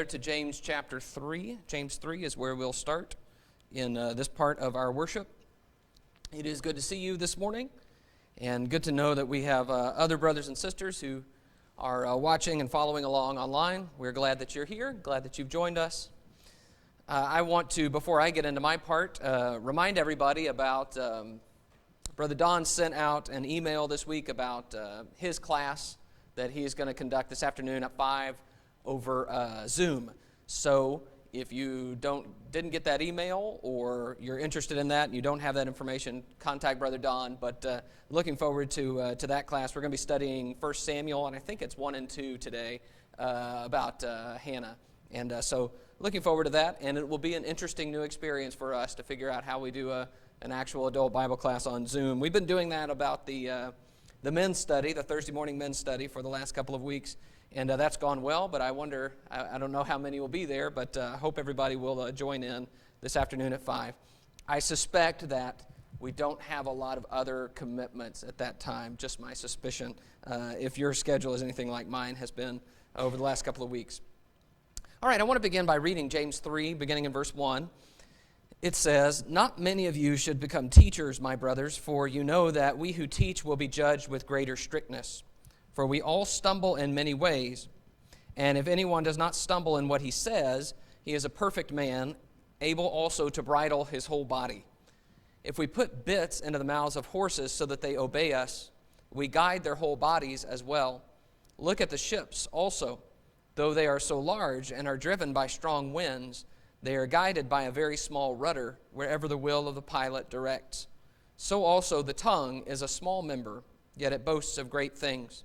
To James chapter 3. James 3 is where we'll start in this part of our worship. It is good to see you this morning, and good to know that we have other brothers and sisters who are watching and following along online. We're glad that you're here, glad that you've joined us. I want to, before I get into my part, remind everybody about Brother Don sent out an email this week about his class that he is going to conduct this afternoon at 5 over Zoom. So if you didn't get that email, or you're interested in that and you don't have that information, contact Brother Don. But looking forward to that class. We're going to be studying 1 Samuel, and I think it's 1 and 2 today, about Hannah. And so looking forward to that, and it will be an interesting new experience for us to figure out how we do an actual adult Bible class on Zoom. We've been doing that about the men's study, the Thursday morning men's study, for the last couple of weeks. And that's gone well, but I wonder, I don't know how many will be there, but I hope everybody will join in this afternoon at 5. I suspect that we don't have a lot of other commitments at that time, just my suspicion, if your schedule is anything like mine has been over the last couple of weeks. All right, I want to begin by reading James 3, beginning in verse 1. It says, "Not many of you should become teachers, my brothers, for you know that we who teach will be judged with greater strictness. For we all stumble in many ways, and if anyone does not stumble in what he says, he is a perfect man, able also to bridle his whole body. If we put bits into the mouths of horses so that they obey us, we guide their whole bodies as well. Look at the ships also. Though they are so large and are driven by strong winds, they are guided by a very small rudder wherever the will of the pilot directs. So also the tongue is a small member, yet it boasts of great things.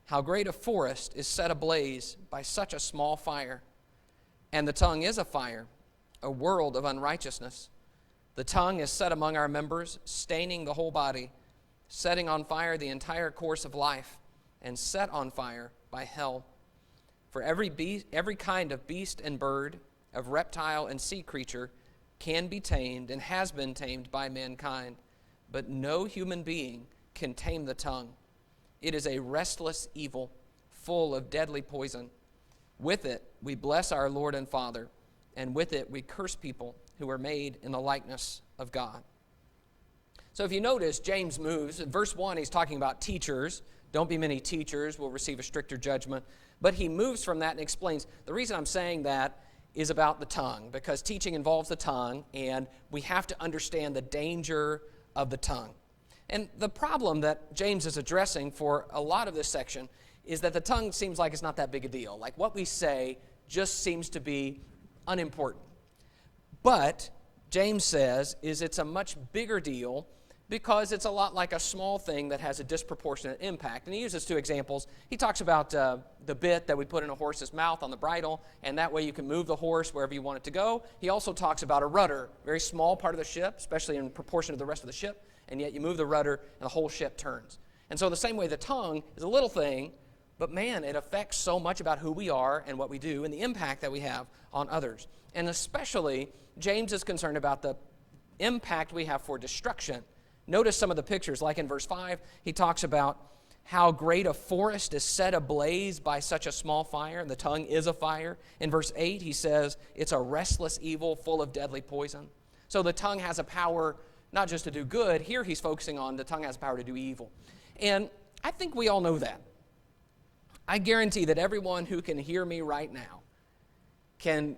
How great a forest is set ablaze by such a small fire. And the tongue is a fire, a world of unrighteousness. The tongue is set among our members, staining the whole body, setting on fire the entire course of life, and set on fire by hell. For every kind of beast and bird, of reptile and sea creature, can be tamed and has been tamed by mankind, but no human being can tame the tongue. It is a restless evil, full of deadly poison. With it we bless our Lord and Father, and with it we curse people who are made in the likeness of God." So if you notice, James moves. In verse 1, he's talking about teachers. Don't be many teachers, will receive a stricter judgment. But he moves from that and explains, the reason I'm saying that is about the tongue, because teaching involves the tongue, and we have to understand the danger of the tongue. And the problem that James is addressing for a lot of this section is that the tongue seems like it's not that big a deal. Like what we say just seems to be unimportant. But James says it's a much bigger deal because it's a lot like a small thing that has a disproportionate impact. And he uses two examples. He talks about the bit that we put in a horse's mouth on the bridle, and that way you can move the horse wherever you want it to go. He also talks about a rudder, very small part of the ship, especially in proportion to the rest of the ship, and yet you move the rudder and the whole ship turns. And so the same way the tongue is a little thing, but man, it affects so much about who we are and what we do and the impact that we have on others. And especially, James is concerned about the impact we have for destruction. Notice some of the pictures, like in verse 5, he talks about how great a forest is set ablaze by such a small fire, and the tongue is a fire. In verse 8, he says it's a restless evil full of deadly poison. So the tongue has a power not just to do good. Here he's focusing on the tongue has power to do evil. And I think we all know that. I guarantee that everyone who can hear me right now can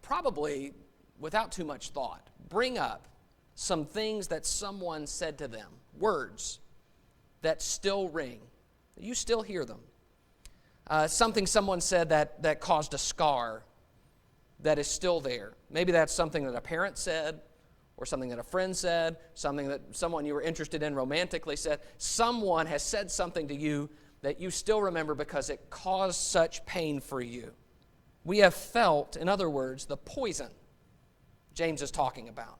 probably, without too much thought, bring up some things that someone said to them, words that still ring. You still hear them. Something someone said that caused a scar that is still there. Maybe that's something that a parent said, or something that a friend said, something that someone you were interested in romantically said. Someone has said something to you that you still remember because it caused such pain for you. We have felt, in other words, the poison James is talking about.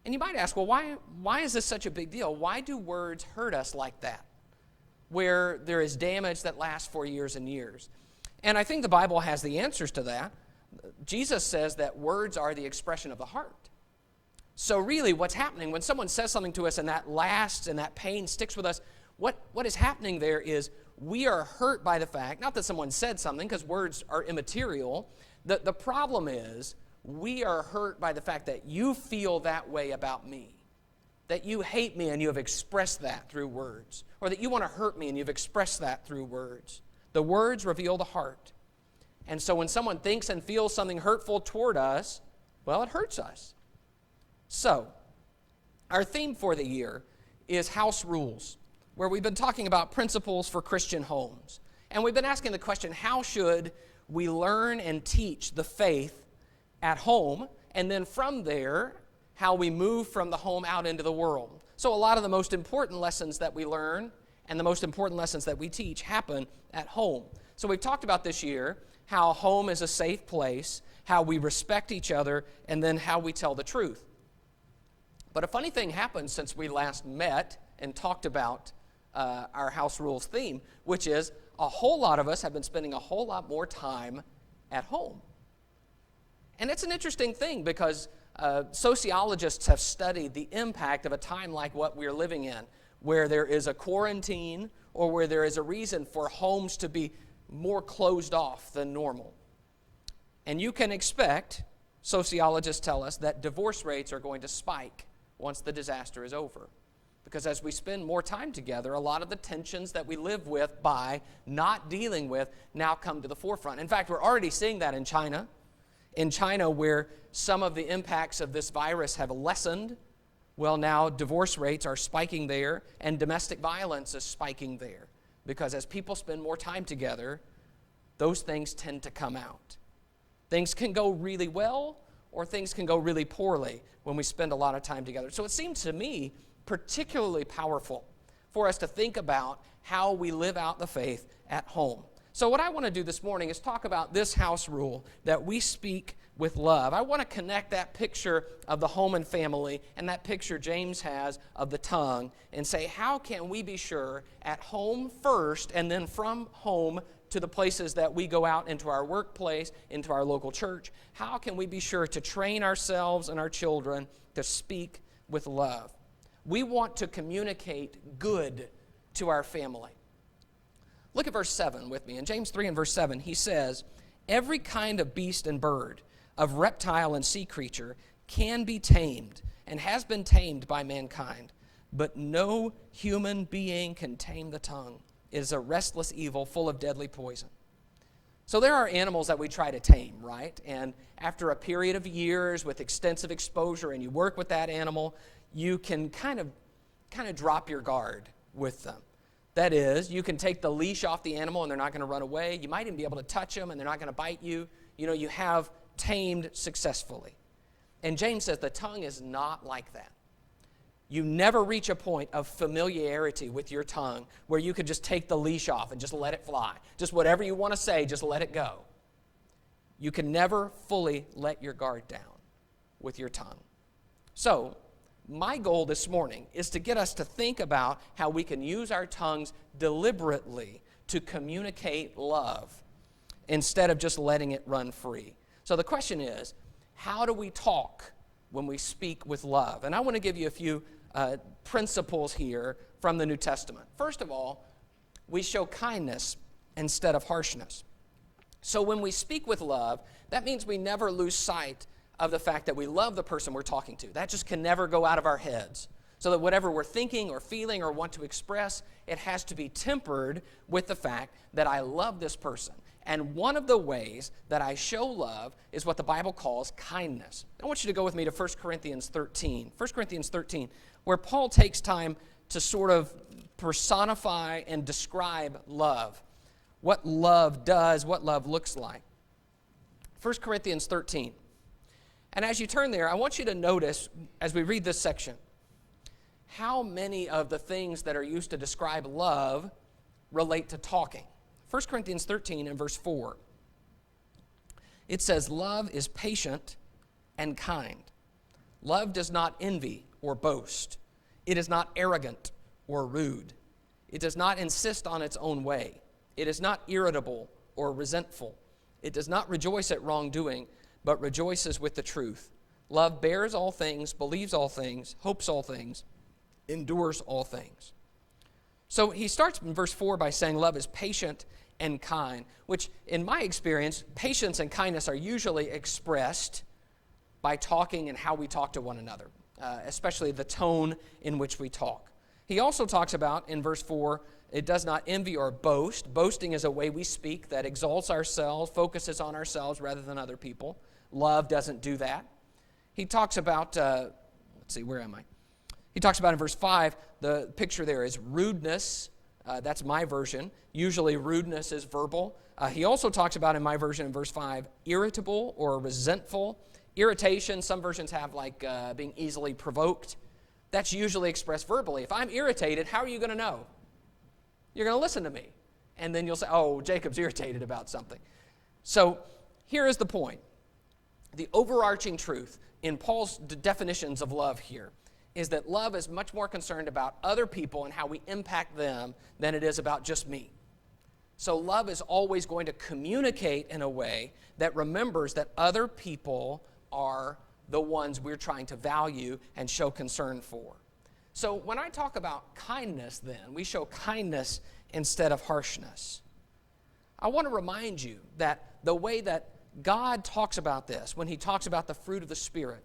And you might ask, well, why is this such a big deal? Why do words hurt us like that, where there is damage that lasts for years and years? And I think the Bible has the answers to that. Jesus says that words are the expression of the heart. So really what's happening when someone says something to us and that lasts and that pain sticks with us, what is happening there is we are hurt by the fact, not that someone said something, because words are immaterial. The problem is we are hurt by the fact that you feel that way about me, that you hate me and you have expressed that through words, or that you want to hurt me and you've expressed that through words. The words reveal the heart. And so when someone thinks and feels something hurtful toward us, well, it hurts us. So, our theme for the year is house rules, where we've been talking about principles for Christian homes. And we've been asking the question, how should we learn and teach the faith at home? And then from there, how we move from the home out into the world. So a lot of the most important lessons that we learn and the most important lessons that we teach happen at home. So we've talked about this year how home is a safe place, how we respect each other, and then how we tell the truth. But a funny thing happened since we last met and talked about our house rules theme, which is a whole lot of us have been spending a whole lot more time at home. And it's an interesting thing because sociologists have studied the impact of a time like what we're living in, where there is a quarantine or where there is a reason for homes to be more closed off than normal. And you can expect, sociologists tell us, that divorce rates are going to spike once the disaster is over. Because as we spend more time together, a lot of the tensions that we live with by not dealing with now come to the forefront. In fact, we're already seeing that in China. In China, where some of the impacts of this virus have lessened, well, now divorce rates are spiking there, and domestic violence is spiking there. Because as people spend more time together, those things tend to come out. Things can go really well, or things can go really poorly when we spend a lot of time together. So it seems to me particularly powerful for us to think about how we live out the faith at home. So what I want to do this morning is talk about this house rule, that we speak with love. I want to connect that picture of the home and family and that picture James has of the tongue and say, how can we be sure at home first and then from home to the places that we go out into our workplace, into our local church, how can we be sure to train ourselves and our children to speak with love? We want to communicate good to our family. Look at verse 7 with me. In James 3 and verse 7, he says, every kind of beast and bird, of reptile and sea creature can be tamed and has been tamed by mankind, but no human being can tame the tongue. It is a restless evil full of deadly poison. So there are animals that we try to tame, right? And after a period of years with extensive exposure and you work with that animal, you can kind of drop your guard with them. That is, you can take the leash off the animal and they're not going to run away. You might even be able to touch them and they're not going to bite you. You know, you have tamed successfully. And James says the tongue is not like that. You never reach a point of familiarity with your tongue where you could just take the leash off and just let it fly. Just whatever you want to say, just let it go. You can never fully let your guard down with your tongue. So, my goal this morning is to get us to think about how we can use our tongues deliberately to communicate love instead of just letting it run free. So the question is, how do we talk when we speak with love? And I want to give you a few principles here from the New Testament. First of all, we show kindness instead of harshness. So when we speak with love, that means we never lose sight of the fact that we love the person we're talking to. That just can never go out of our heads. So that whatever we're thinking or feeling or want to express, it has to be tempered with the fact that I love this person. And one of the ways that I show love is what the Bible calls kindness. I want you to go with me to 1 Corinthians 13. 1 Corinthians 13, where Paul takes time to sort of personify and describe love. What love does, what love looks like. 1 Corinthians 13. And as you turn there, I want you to notice, as we read this section, how many of the things that are used to describe love relate to talking. 1 Corinthians 13 and verse 4. It says, love is patient and kind. Love does not envy or boast. It is not arrogant or rude. It does not insist on its own way. It is not irritable or resentful. It does not rejoice at wrongdoing, but rejoices with the truth. Love bears all things, believes all things, hopes all things, endures all things. So he starts in verse 4 by saying love is patient and kind, which in my experience, patience and kindness are usually expressed by talking and how we talk to one another, especially the tone in which we talk. He also talks about, in verse 4, it does not envy or boast. Boasting is a way we speak that exalts ourselves, focuses on ourselves rather than other people. Love doesn't do that. He talks about, where am I? He talks about in verse 5, the picture there is rudeness. That's my version. Usually rudeness is verbal. He also talks about in my version in verse 5, irritable or resentful. Irritation, some versions have like being easily provoked. That's usually expressed verbally. If I'm irritated, how are you going to know? You're going to listen to me. And then you'll say, oh, Jacob's irritated about something. So here is the point. The overarching truth in Paul's definitions of love here is that love is much more concerned about other people and how we impact them than it is about just me. So love is always going to communicate in a way that remembers that other people are the ones we're trying to value and show concern for. So when I talk about kindness then, we show kindness instead of harshness. I want to remind you that the way that God talks about this, when he talks about the fruit of the Spirit,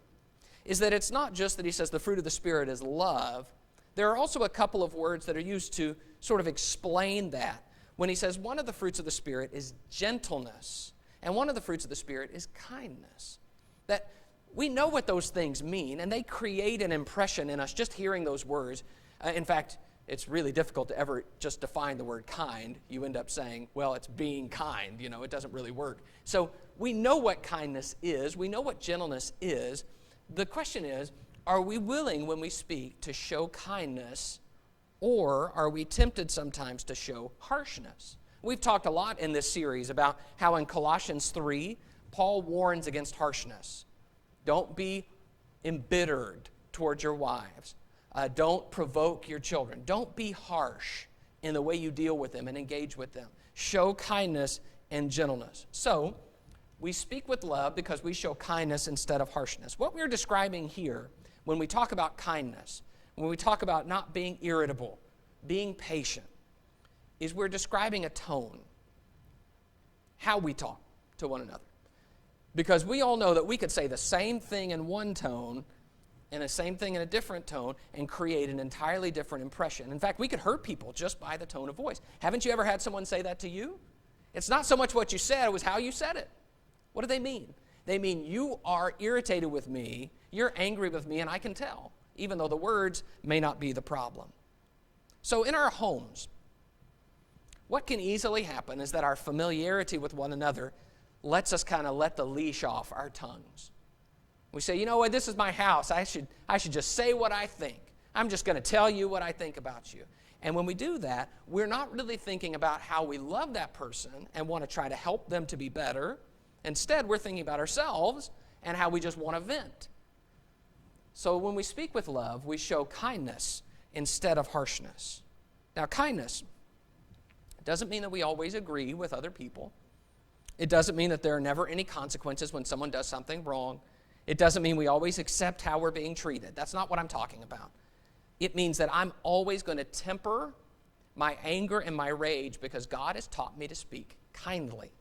is that it's not just that he says the fruit of the Spirit is love. There are also a couple of words that are used to sort of explain that. When he says one of the fruits of the Spirit is gentleness, and one of the fruits of the Spirit is kindness. That we know what those things mean, and they create an impression in us just hearing those words. In fact, it's really difficult to ever just define the word kind. You end up saying, well, it's being kind. It doesn't really work. So we know what kindness is. We know what gentleness is. The question is, are we willing when we speak to show kindness, or are we tempted sometimes to show harshness? We've talked a lot in this series about how in Colossians 3, Paul warns against harshness. Don't be embittered towards your wives. Don't provoke your children. Don't be harsh in the way you deal with them and engage with them. Show kindness and gentleness. So, we speak with love because we show kindness instead of harshness. What we're describing here, when we talk about kindness, when we talk about not being irritable, being patient, is we're describing a tone, how we talk to one another. Because we all know that we could say the same thing in one tone and the same thing in a different tone and create an entirely different impression. In fact, we could hurt people just by the tone of voice. Haven't you ever had someone say that to you? It's not so much what you said, it was how you said it. What do they mean? They mean you are irritated with me, you're angry with me, and I can tell, even though the words may not be the problem. So in our homes, what can easily happen is that our familiarity with one another lets us kind of let the leash off our tongues. We say, you know what, this is my house. I should just say what I think. I'm just going to tell you what I think about you. And when we do that, we're not really thinking about how we love that person and want to try to help them to be better. Instead, we're thinking about ourselves and how we just want to vent. So when we speak with love, we show kindness instead of harshness. Now, kindness doesn't mean that we always agree with other people. It doesn't mean that there are never any consequences when someone does something wrong. It doesn't mean we always accept how we're being treated. That's not what I'm talking about. It means that I'm always going to temper my anger and my rage because God has taught me to speak kindly.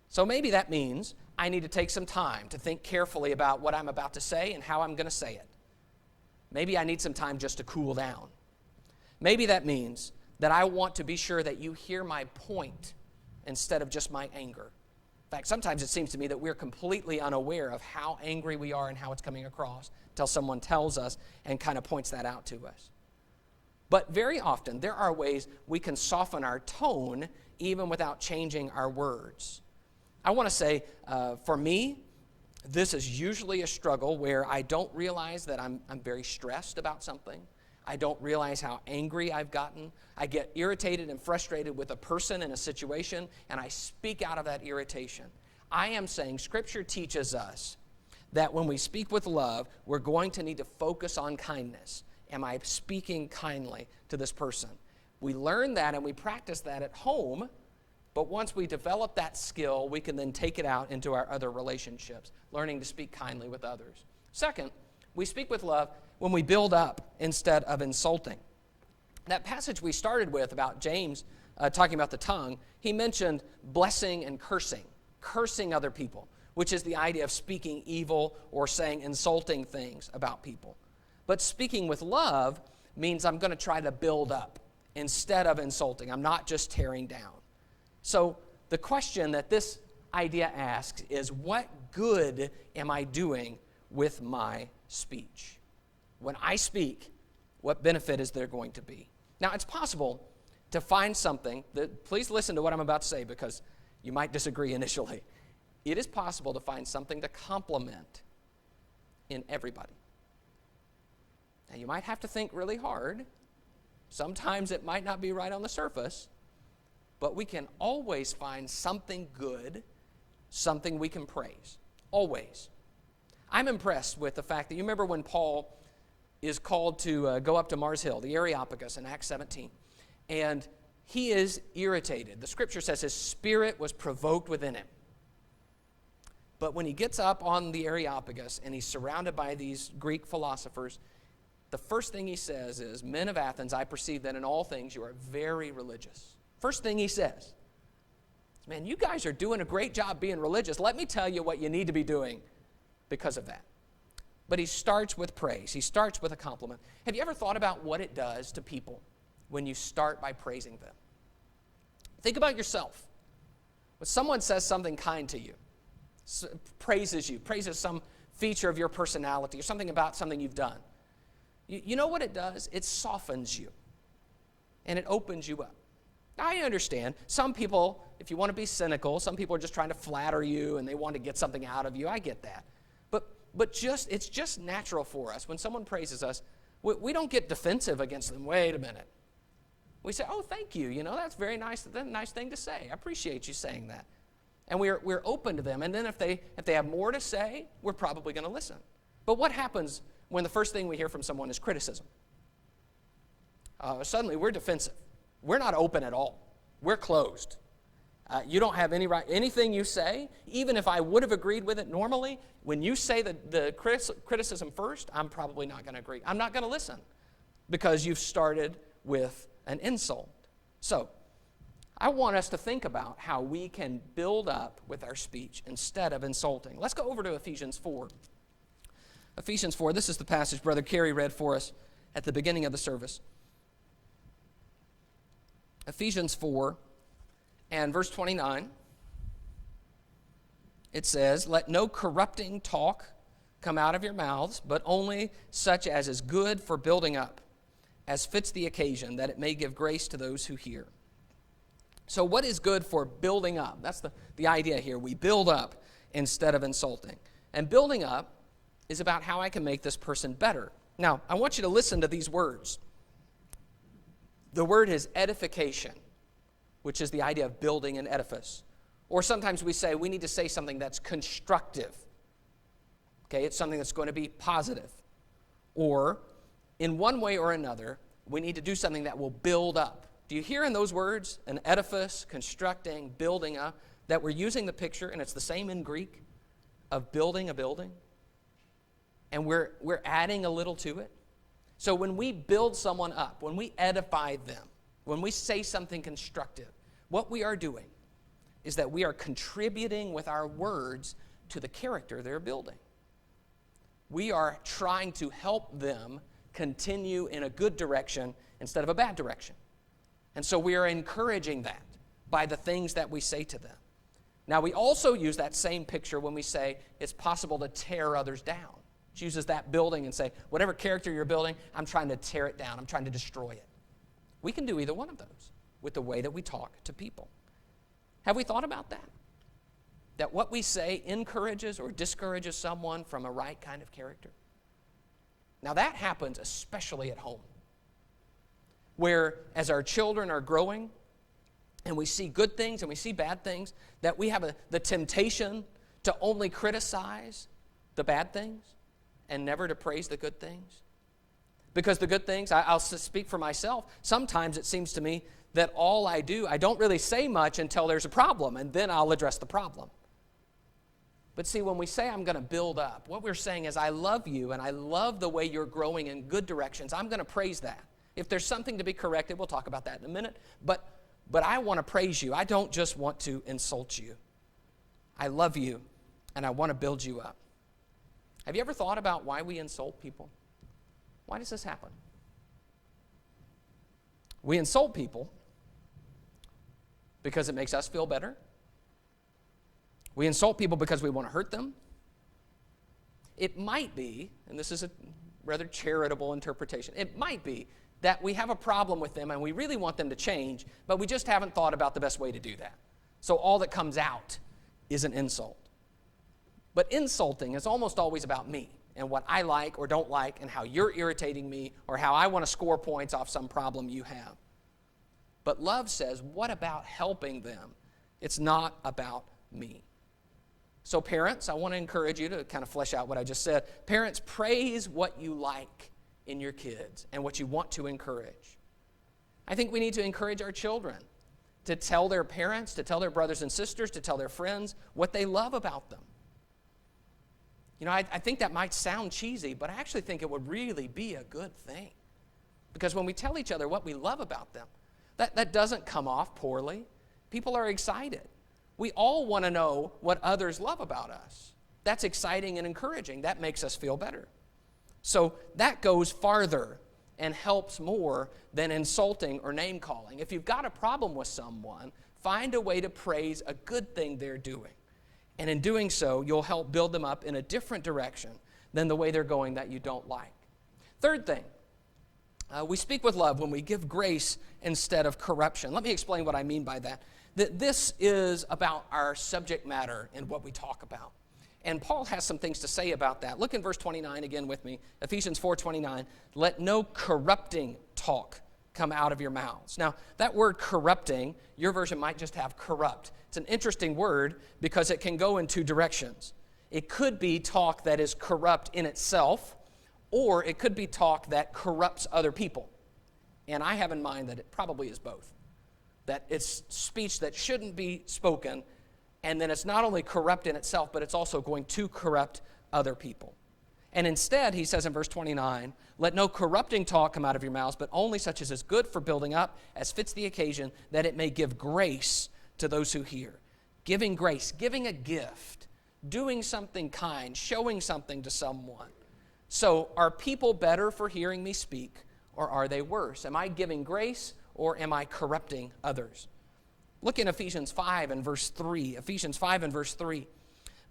So maybe that means I need to take some time to think carefully about what I'm about to say and how I'm going to say it. Maybe I need some time just to cool down. Maybe that means that I want to be sure that you hear my point instead of just my anger. In fact, sometimes it seems to me that we're completely unaware of how angry we are and how it's coming across until someone tells us and kind of points that out to us. But very often, there are ways we can soften our tone even without changing our words. I want to say, for me, this is usually a struggle where I don't realize that I'm very stressed about something. I don't realize how angry I've gotten. I get irritated and frustrated with a person in a situation, and I speak out of that irritation. I am saying Scripture teaches us that when we speak with love, we're going to need to focus on kindness. Am I speaking kindly to this person? We learn that and we practice that at home, but once we develop that skill, we can then take it out into our other relationships, learning to speak kindly with others. Second, we speak with love when we build up instead of insulting. That passage we started with about James talking about the tongue, he mentioned blessing and cursing other people, which is the idea of speaking evil or saying insulting things about people. But speaking with love means I'm going to try to build up instead of insulting. I'm not just tearing down. So the question that this idea asks is, what good am I doing with my speech? When I speak, what benefit is there going to be? Now, it's possible to find something that, please listen to what I'm about to say because you might disagree initially. It is possible to find something to compliment in everybody. Now, you might have to think really hard. Sometimes it might not be right on the surface, but we can always find something good, something we can praise. Always. I'm impressed with the fact that you remember when Paul is called to go up to Mars Hill, the Areopagus in Acts 17, and he is irritated. The scripture says his spirit was provoked within him. But when he gets up on the Areopagus and he's surrounded by these Greek philosophers, the first thing he says is, "Men of Athens, I perceive that in all things you are very religious." First thing he says, "Man, you guys are doing a great job being religious. Let me tell you what you need to be doing because of that." But he starts with praise. He starts with a compliment. Have you ever thought about what it does to people when you start by praising them? Think about yourself. When someone says something kind to you, praises you, praises some feature of your personality or something about something you've done, you know what it does? It softens you and it opens you up. Now, I understand some people, if you want to be cynical, some people are just trying to flatter you and they want to get something out of you. I get that. But it's just natural for us. When someone praises us, we don't get defensive against them. Wait a minute. We say, "Oh, thank you. You know, that's very nice. That's a nice thing to say. I appreciate you saying that." And we're open to them. And then if they have more to say, we're probably going to listen. But what happens when the first thing we hear from someone is criticism? Suddenly we're defensive. We're not open at all. We're closed. You don't have any right. Anything you say, even if I would have agreed with it normally, when you say the criticism first, I'm probably not going to agree. I'm not going to listen because you've started with an insult. So I want us to think about how we can build up with our speech instead of insulting. Let's go over to Ephesians 4. Ephesians 4, this is the passage Brother Kerry read for us at the beginning of the service. Ephesians 4 and verse 29, it says, "Let no corrupting talk come out of your mouths, but only such as is good for building up, as fits the occasion, that it may give grace to those who hear." So what is good for building up? That's the idea here. We build up instead of insulting. And building up is about how I can make this person better. Now, I want you to listen to these words. The word is edification, which is the idea of building an edifice. Or sometimes we say we need to say something that's constructive. Okay, it's something that's going to be positive. Or in one way or another, we need to do something that will build up. Do you hear in those words, an edifice, constructing, building up, that we're using the picture, and it's the same in Greek, of building a building? And we're adding a little to it. So when we build someone up, when we edify them, when we say something constructive, what we are doing is that we are contributing with our words to the character they're building. We are trying to help them continue in a good direction instead of a bad direction. And so we are encouraging that by the things that we say to them. Now, we also use that same picture when we say it's possible to tear others down. It uses that building and say, whatever character you're building, I'm trying to tear it down. I'm trying to destroy it. We can do either one of those with the way that we talk to people. Have we thought about that? That what we say encourages or discourages someone from a right kind of character? Now that happens especially at home, where as our children are growing and we see good things and we see bad things, that we have the temptation to only criticize the bad things and never to praise the good things. Because the good things, I'll speak for myself, sometimes it seems to me that all I do, I don't really say much until there's a problem, and then I'll address the problem. But see, when we say I'm going to build up, what we're saying is I love you and I love the way you're growing in good directions. I'm going to praise that. If there's something to be corrected, we'll talk about that in a minute. But I want to praise you. I don't just want to insult you. I love you, and I want to build you up. Have you ever thought about why we insult people? Why does this happen? We insult people because it makes us feel better. We insult people because we want to hurt them. It might be, and this is a rather charitable interpretation, it might be that we have a problem with them and we really want them to change, but we just haven't thought about the best way to do that. So all that comes out is an insult. But insulting is almost always about me and what I like or don't like and how you're irritating me or how I want to score points off some problem you have. But love says, what about helping them? It's not about me. So parents, I want to encourage you to kind of flesh out what I just said. Parents, praise what you like in your kids and what you want to encourage. I think we need to encourage our children to tell their parents, to tell their brothers and sisters, to tell their friends what they love about them. You know, I think that might sound cheesy, but I actually think it would really be a good thing. Because when we tell each other what we love about them, that doesn't come off poorly. People are excited. We all want to know what others love about us. That's exciting and encouraging. That makes us feel better. So that goes farther and helps more than insulting or name-calling. If you've got a problem with someone, find a way to praise a good thing they're doing. And in doing so, you'll help build them up in a different direction than the way they're going that you don't like. Third thing, we speak with love when we give grace instead of corruption. Let me explain what I mean by that. This is about our subject matter and what we talk about. And Paul has some things to say about that. Look in verse 29 again with me. Ephesians 4:29. Let no corrupting talk come out of your mouths. Now, that word corrupting, your version might just have corrupt. It's an interesting word because it can go in two directions. It could be talk that is corrupt in itself, or it could be talk that corrupts other people. And I have in mind that it probably is both. That it's speech that shouldn't be spoken, and then it's not only corrupt in itself, but it's also going to corrupt other people. And instead, he says in verse 29, let no corrupting talk come out of your mouths, but only such as is good for building up, as fits the occasion, that it may give grace to those who hear. Giving grace, giving a gift, doing something kind, showing something to someone. So are people better for hearing me speak, or are they worse? Am I giving grace, or am I corrupting others? Look in Ephesians 5 and verse 3. Ephesians 5 and verse 3.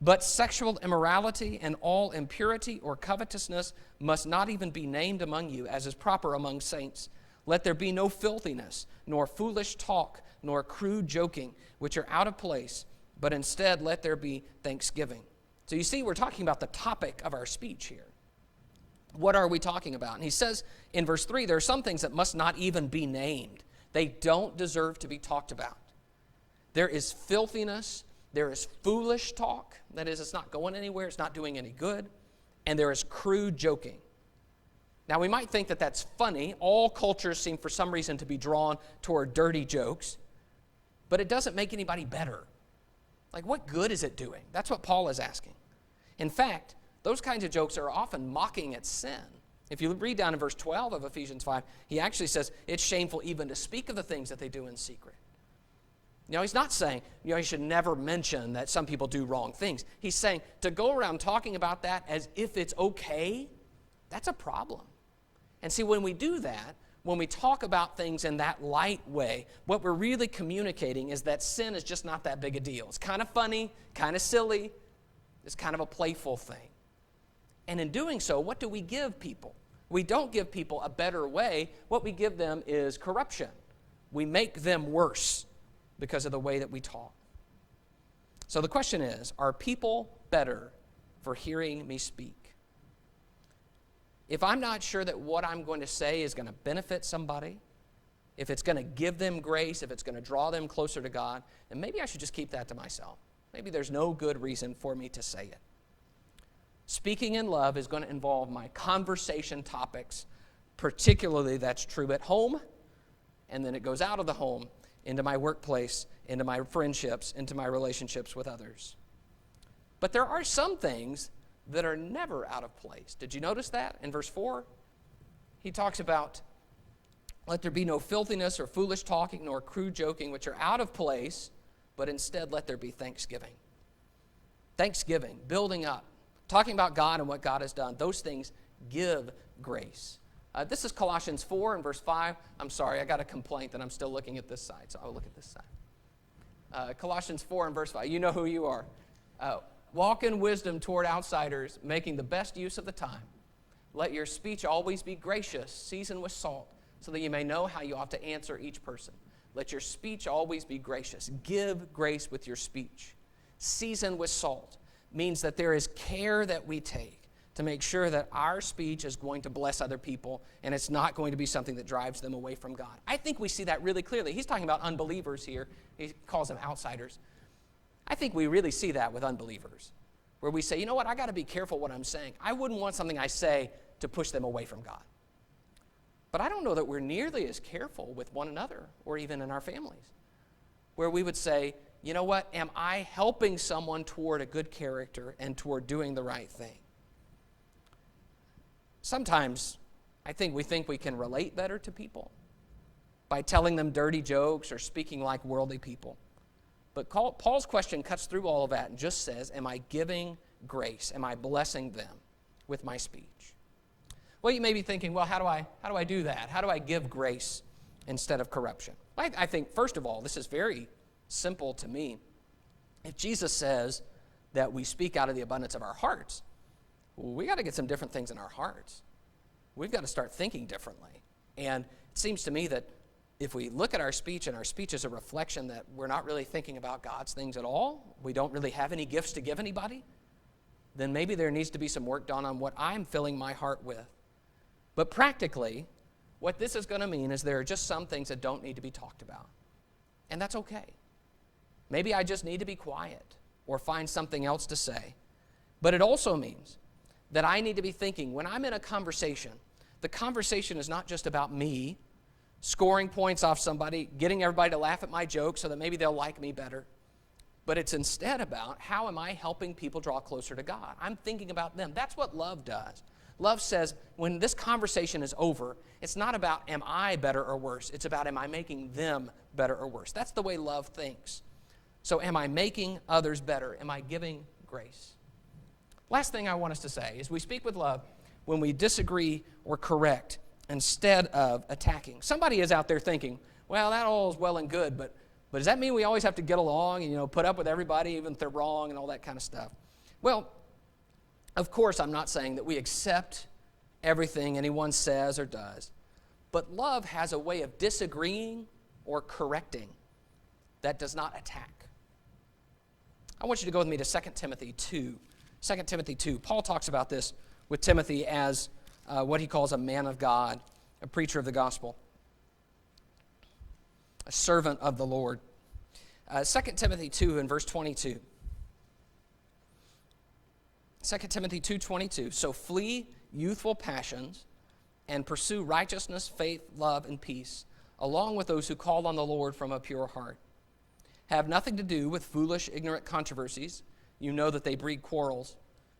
But sexual immorality and all impurity or covetousness must not even be named among you, as is proper among saints. Let there be no filthiness, nor foolish talk, nor crude joking, which are out of place, but instead let there be thanksgiving. So you see, we're talking about the topic of our speech here. What are we talking about? And he says in verse 3, there are some things that must not even be named. They don't deserve to be talked about. There is filthiness. There is foolish talk. That is, it's not going anywhere. It's not doing any good. And there is crude joking. Now, we might think that that's funny. All cultures seem for some reason to be drawn toward dirty jokes. But it doesn't make anybody better. Like, what good is it doing? That's what Paul is asking. In fact, those kinds of jokes are often mocking at sin. If you read down in verse 12 of Ephesians 5, he actually says it's shameful even to speak of the things that they do in secret. You know, he's not saying, you should never mention that some people do wrong things. He's saying to go around talking about that as if it's okay, that's a problem. And see, when we do that, when we talk about things in that light way, what we're really communicating is that sin is just not that big a deal. It's kind of funny, kind of silly. It's kind of a playful thing. And in doing so, what do we give people? We don't give people a better way. What we give them is corruption. We make them worse because of the way that we talk. So the question is, are people better for hearing me speak? If I'm not sure that what I'm going to say is going to benefit somebody, if it's going to give them grace, if it's going to draw them closer to God, then maybe I should just keep that to myself. Maybe there's no good reason for me to say it. Speaking in love is going to involve my conversation topics, particularly that's true at home, and then it goes out of the home into my workplace, into my friendships, into my relationships with others. But there are some things that are never out of place. Did you notice that in verse 4? He talks about Let there be no filthiness or foolish talking nor crude joking, which are out of place, but instead let there be thanksgiving. Thanksgiving, building up, talking about God and what God has done. Those things give grace. This is Colossians 4 and verse 5. I'm sorry, I got a complaint that I'm still looking at this side, so I'll look at this side. Colossians 4 and verse 5. You know who you are. Walk in wisdom toward outsiders, making the best use of the time. Let your speech always be gracious, seasoned with salt, so that you may know how you ought to answer each person. Let your speech always be gracious. Give grace with your speech. Seasoned with salt means that there is care that we take to make sure that our speech is going to bless other people and it's not going to be something that drives them away from God. I think we see that really clearly. He's talking about unbelievers here. He calls them outsiders. I think we really see that with unbelievers, where we say, you know what, I got to be careful what I'm saying. I wouldn't want something I say to push them away from God. But I don't know that we're nearly as careful with one another or even in our families, where we would say, you know what, am I helping someone toward a good character and toward doing the right thing? Sometimes I think we can relate better to people by telling them dirty jokes or speaking like worldly people. But Paul's question cuts through all of that and just says, am I giving grace? Am I blessing them with my speech? Well, you may be thinking, well, how do I do that? How do I give grace instead of corruption? I think, first of all, this is very simple to me. If Jesus says that we speak out of the abundance of our hearts, we got to get some different things in our hearts. We've got to start thinking differently. And it seems to me that if we look at our speech and our speech is a reflection that we're not really thinking about God's things at all, we don't really have any gifts to give anybody, then maybe there needs to be some work done on what I'm filling my heart with. But practically, what this is going to mean is there are just some things that don't need to be talked about. And that's okay. Maybe I just need to be quiet or find something else to say. But it also means that I need to be thinking, when I'm in a conversation, the conversation is not just about me scoring points off somebody, getting everybody to laugh at my jokes so that maybe they'll like me better. But it's instead about, how am I helping people draw closer to God? I'm thinking about them. That's what love does. Love says, when this conversation is over, it's not about, am I better or worse? It's about, am I making them better or worse? That's the way love thinks. So am I making others better? Am I giving grace? Last thing I want us to say is we speak with love when we disagree or correct instead of attacking. Somebody is out there thinking, well, that all is well and good, but does that mean we always have to get along and, put up with everybody even if they're wrong and all that kind of stuff? Well, of course, I'm not saying that we accept everything anyone says or does, but love has a way of disagreeing or correcting that does not attack. I want you to go with me to 2 Timothy 2. 2 Timothy 2. Paul talks about this with Timothy as what he calls a man of God, a preacher of the gospel, a servant of the Lord. 2 Timothy 2 and verse 22. 2 Timothy 2:22. So flee youthful passions and pursue righteousness, faith, love, and peace, along with those who call on the Lord from a pure heart. Have nothing to do with foolish, ignorant controversies. You know that they breed quarrels.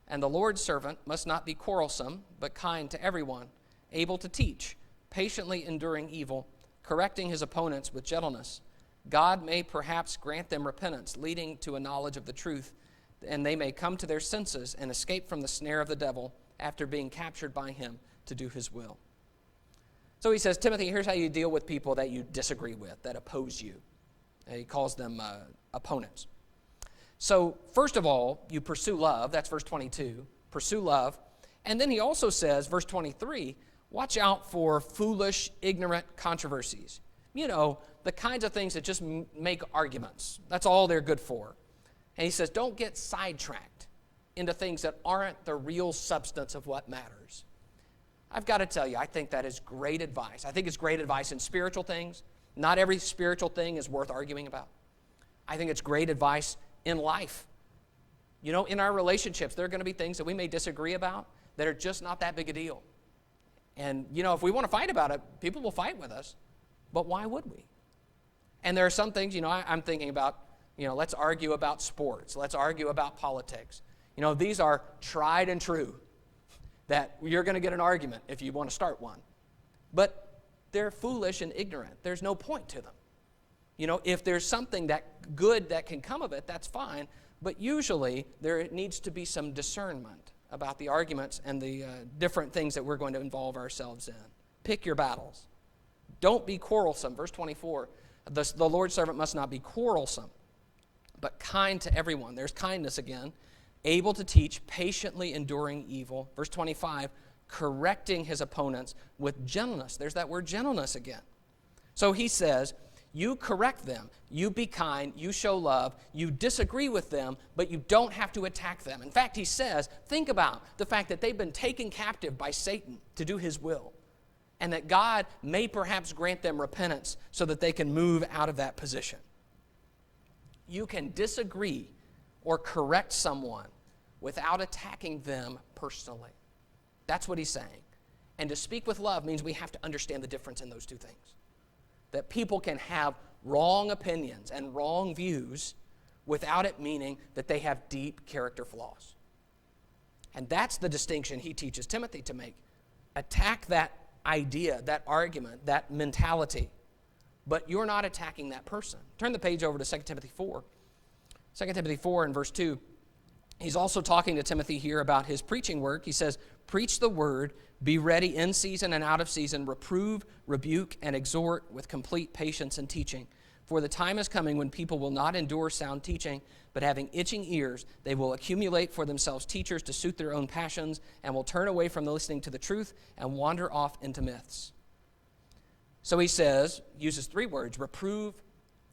And the Lord's servant must not be quarrelsome, but kind to everyone, able to teach, patiently enduring evil, correcting his opponents with gentleness. God may perhaps grant them repentance, leading to a knowledge of the truth, and they may come to their senses and escape from the snare of the devil after being captured by him to do his will. So he says, Timothy, here's how you deal with people that you disagree with, that oppose you. And he calls them opponents. So first of all, you pursue love. That's verse 22. Pursue love. And then he also says, verse 23, watch out for foolish, ignorant controversies. The kinds of things that just make arguments. That's all they're good for. And he says, don't get sidetracked into things that aren't the real substance of what matters. I've got to tell you, I think that is great advice. I think it's great advice in spiritual things. Not every spiritual thing is worth arguing about. I think it's great advice in life. In our relationships, there are going to be things that we may disagree about that are just not that big a deal. And, if we want to fight about it, people will fight with us. But why would we? And there are some things, I'm thinking about, let's argue about sports. Let's argue about politics. These are tried and true that you're going to get an argument if you want to start one. But they're foolish and ignorant. There's no point to them. If there's something that good that can come of it, that's fine. But usually there needs to be some discernment about the arguments and the different things that we're going to involve ourselves in. Pick your battles. Don't be quarrelsome. Verse 24, the Lord's servant must not be quarrelsome, but kind to everyone. There's kindness again. Able to teach, patiently enduring evil. Verse 25, correcting his opponents with gentleness. There's that word gentleness again. So he says, you correct them, you be kind, you show love, you disagree with them, but you don't have to attack them. In fact, he says, think about the fact that they've been taken captive by Satan to do his will, and that God may perhaps grant them repentance so that they can move out of that position. You can disagree or correct someone without attacking them personally. That's what he's saying. And to speak with love means we have to understand the difference in those two things. That people can have wrong opinions and wrong views without it meaning that they have deep character flaws. And that's the distinction he teaches Timothy to make. Attack that idea, that argument, that mentality, but you're not attacking that person. Turn the page over to 2 Timothy 4. 2 Timothy 4 and verse 2. He's also talking to Timothy here about his preaching work. He says, preach the word, be ready in season and out of season, reprove, rebuke, and exhort with complete patience and teaching. For the time is coming when people will not endure sound teaching, but having itching ears, they will accumulate for themselves teachers to suit their own passions, and will turn away from listening to the truth and wander off into myths. So he says, uses three words, reprove,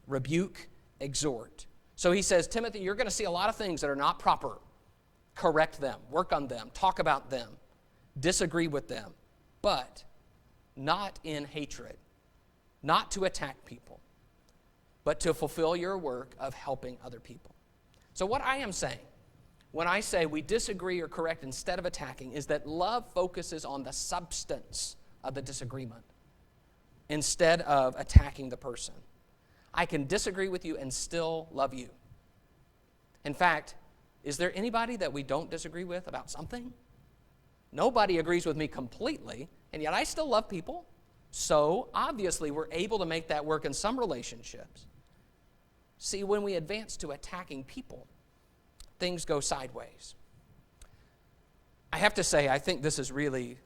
rebuke, exhort. So he says, Timothy, you're going to see a lot of things that are not proper. Correct them, work on them, talk about them, disagree with them, but not in hatred, not to attack people, but to fulfill your work of helping other people. So what I am saying, when I say we disagree or correct instead of attacking, is that love focuses on the substance of the disagreement instead of attacking the person. I can disagree with you and still love you. In fact, is there anybody that we don't disagree with about something? Nobody agrees with me completely, and yet I still love people. So, obviously, we're able to make that work in some relationships. See, when we advance to attacking people, things go sideways. I have to say, I think this is really,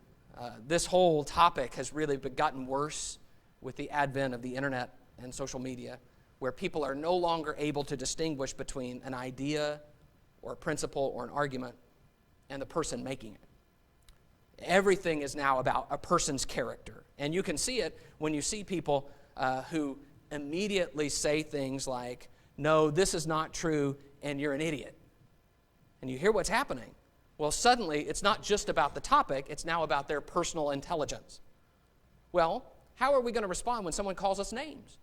this whole topic has really gotten worse with the advent of the internet and social media, where people are no longer able to distinguish between an idea or a principle or an argument and the person making it. Everything is now about a person's character. And you can see it when you see people who immediately say things like, no, this is not true, and you're an idiot. And you hear what's happening. Well, suddenly, it's not just about the topic, it's now about their personal intelligence. Well, how are we going to respond when someone calls us names?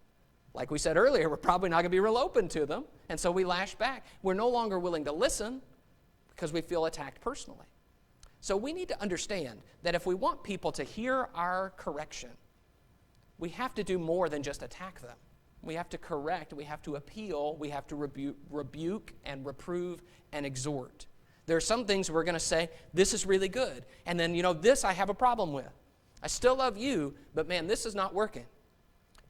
Like we said earlier, we're probably not going to be real open to them, and so we lash back. We're no longer willing to listen because we feel attacked personally. So we need to understand that if we want people to hear our correction, we have to do more than just attack them. We have to correct, we have to appeal, we have to rebuke and reprove and exhort. There are some things we're going to say, this is really good, and then, this I have a problem with. I still love you, but man, this is not working.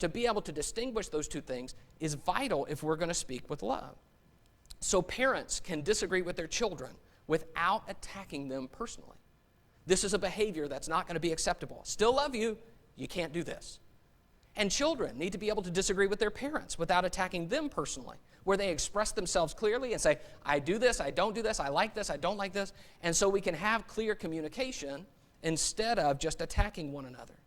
To be able to distinguish those two things is vital if we're going to speak with love. So parents can disagree with their children without attacking them personally. This is a behavior that's not going to be acceptable. Still love you, you can't do this. And children need to be able to disagree with their parents without attacking them personally, where they express themselves clearly and say, I do this, I don't do this, I like this, I don't like this. And so we can have clear communication instead of just attacking one another.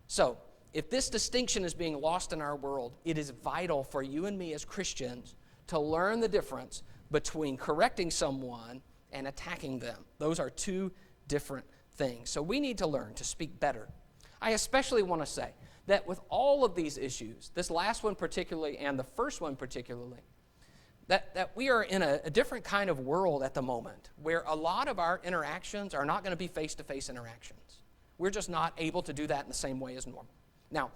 So, if this distinction is being lost in our world, it is vital for you and me as Christians to learn the difference between correcting someone and attacking them. Those are two different things. So we need to learn to speak better. I especially want to say that with all of these issues, this last one particularly and the first one particularly, that we are in a different kind of world at the moment where a lot of our interactions are not going to be face-to-face interactions. We're just not able to do that in the same way as normal. Now,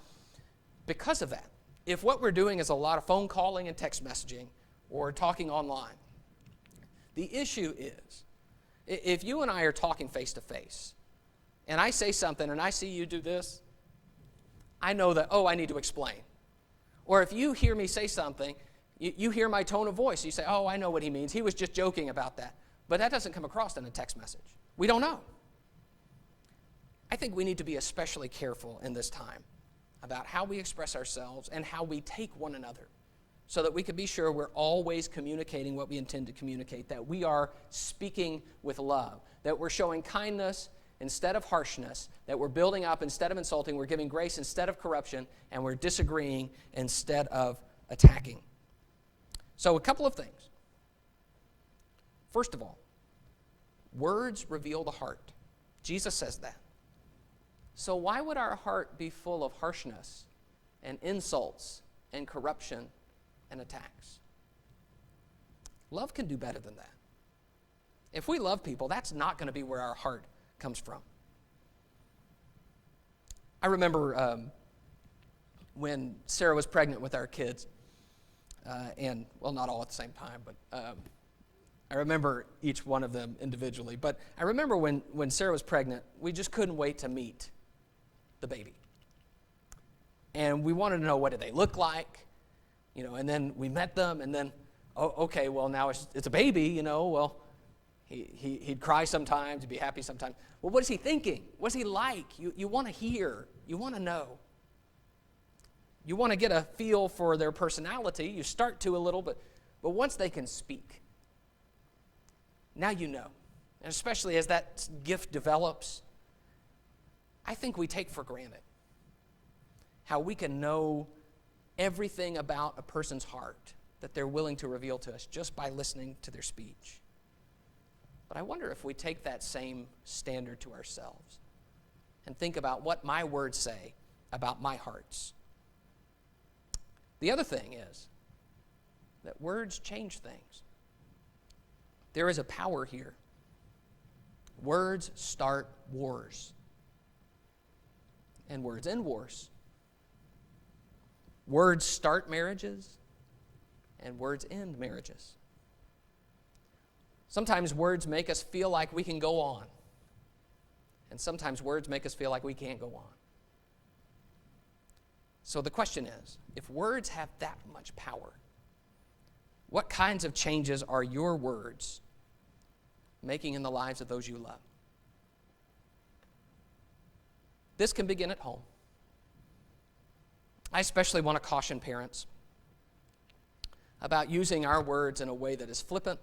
because of that, if what we're doing is a lot of phone calling and text messaging or talking online, the issue is, if you and I are talking face-to-face, and I say something and I see you do this, I know that, I need to explain. Or if you hear me say something, you hear my tone of voice. You say, I know what he means. He was just joking about that. But that doesn't come across in a text message. We don't know. I think we need to be especially careful in this time about how we express ourselves and how we take one another so that we can be sure we're always communicating what we intend to communicate, that we are speaking with love, that we're showing kindness instead of harshness, that we're building up instead of insulting, we're giving grace instead of corruption, and we're disagreeing instead of attacking. So a couple of things. First of all, words reveal the heart. Jesus says that. So why would our heart be full of harshness and insults and corruption and attacks? Love can do better than that. If we love people, that's not going to be where our heart comes from. I remember when Sarah was pregnant with our kids, not all at the same time, but I remember each one of them individually. But I remember when Sarah was pregnant, we just couldn't wait to meet the baby. And we wanted to know, what did they look like? And then we met them, and then, now it's a baby, he'd cry sometimes, he'd be happy sometimes. Well, what is he thinking? What's he like? You want to hear. You want to know. You want to get a feel for their personality. You start to a little, but once they can speak, now you know. And especially as that gift develops, I think we take for granted how we can know everything about a person's heart that they're willing to reveal to us just by listening to their speech. But I wonder if we take that same standard to ourselves and think about what my words say about my hearts. The other thing is that words change things. There is a power here. Words start wars. And words end wars. Words start marriages, and words end marriages. Sometimes words make us feel like we can go on, and sometimes words make us feel like we can't go on. So the question is, if words have that much power, what kinds of changes are your words making in the lives of those you love? This can begin at home. I especially want to caution parents about using our words in a way that is flippant,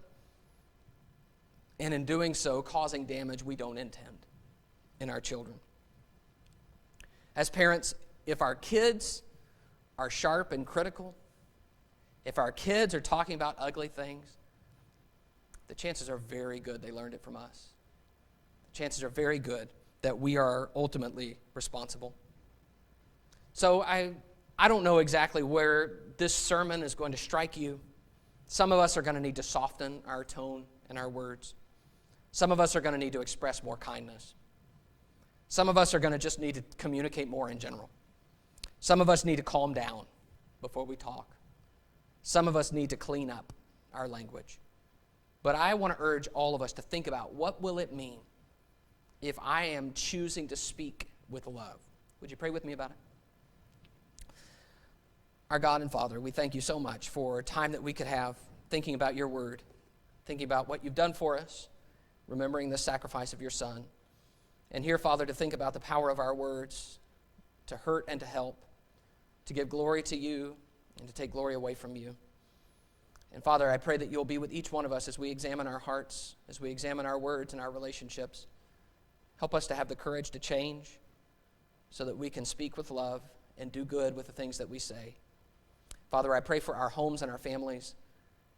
and in doing so, causing damage we don't intend in our children. As parents, if our kids are sharp and critical, if our kids are talking about ugly things, the chances are very good they learned it from us. The chances are very good that we are ultimately responsible. So I don't know exactly where this sermon is going to strike you. Some of us are going to need to soften our tone and our words. Some of us are going to need to express more kindness. Some of us are going to just need to communicate more in general. Some of us need to calm down before we talk. Some of us need to clean up our language. But I want to urge all of us to think about, what will it mean if I am choosing to speak with love? Would you pray with me about it? Our God and Father, we thank you so much for time that we could have thinking about your word, thinking about what you've done for us, remembering the sacrifice of your Son. And here, Father, to think about the power of our words, to hurt and to help, to give glory to you and to take glory away from you. And Father, I pray that you'll be with each one of us as we examine our hearts, as we examine our words and our relationships. Help us to have the courage to change so that we can speak with love and do good with the things that we say. Father, I pray for our homes and our families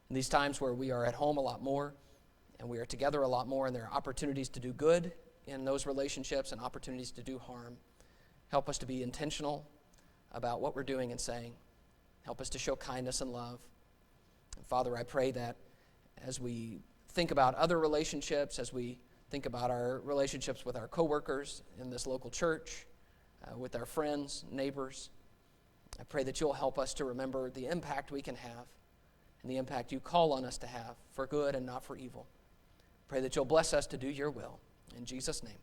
in these times where we are at home a lot more and we are together a lot more, and there are opportunities to do good in those relationships and opportunities to do harm. Help us to be intentional about what we're doing and saying. Help us to show kindness and love. And Father, I pray that as we think about other relationships, as we think about our relationships with our coworkers in this local church, with our friends, neighbors, I pray that you'll help us to remember the impact we can have and the impact you call on us to have for good and not for evil. Pray that you'll bless us to do your will. In Jesus' name.